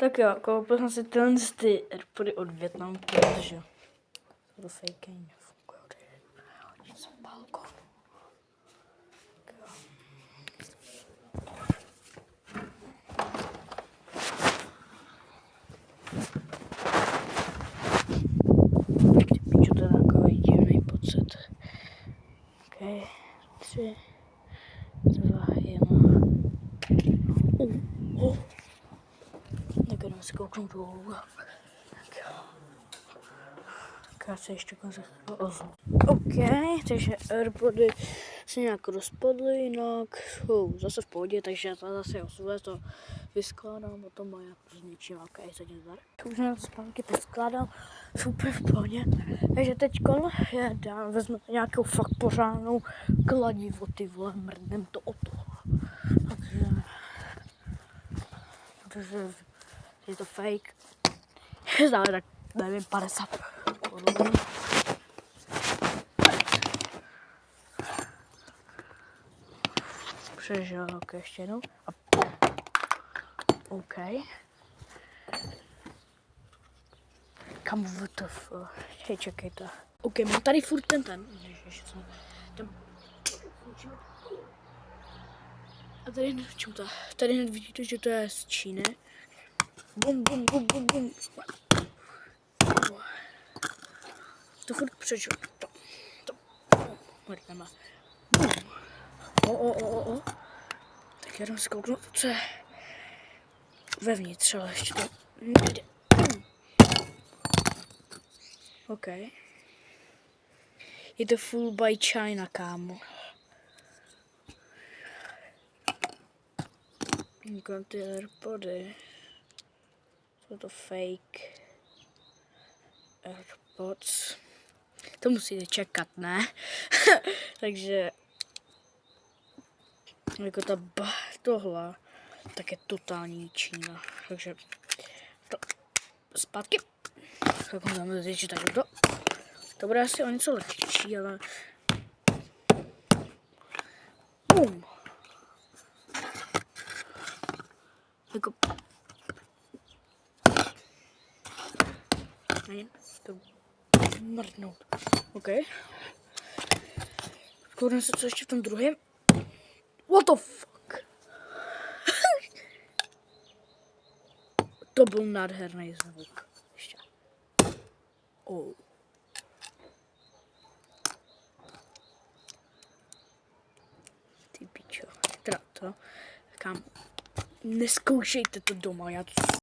Tak jo, koupil jsem si tyhle ty AirPody od Vietnamu, protože to fejky nefungují. Hodím se balkon. Tak jo. Píču, to je takový divný pocit. OK, 3, 2, 1. Tak jdeme si kouknout dolů. Tak já se ještě konce ozvu. OK, takže AirPody se nějak rozpadly, jinak jsou zase v pohodě, takže to zase osvuje, to vyskládám, potom a já to zničím, OK, sedím zdar. Už jsem to zpátky poskládal, super v pohodě, takže teďkon vezmu nějakou fakt pořádnou kladivo, ty vole, mrdnem to o to. Takže je to fake, stále tak, nevím, 50 korun. Přežil, ok, ještě jednou. OK. Kam WTF? Hej, čekejte. OK, mám tady furt ten. Ježiš, co? A tady, čemu to? Tady hned vidíte, že to je z Číny. Bum, bum, bum, bum, bum. To furt přeču. To. Mrdeme. O. Tak já jdem si kouknout, co je vevnitř, ale ještě to nejde. OK. Je to full by China, kámo. Ty AirPody. Jsou to fake AirPods. To musíte čekat, ne? Takže jako tohle, tak je totální Čína. Takže to zpátky. Tak mu dáme zvětšit tady to. To bude asi o něco lehčí, ale bum. Jako nevím, to mrdnout. OK. Koukneme se, co ještě v tom druhém. What the fuck? To byl nádherný zvuk. Ještě. Oh. Ty pičo. Teda to. Kam? Neskoušejte to doma, já to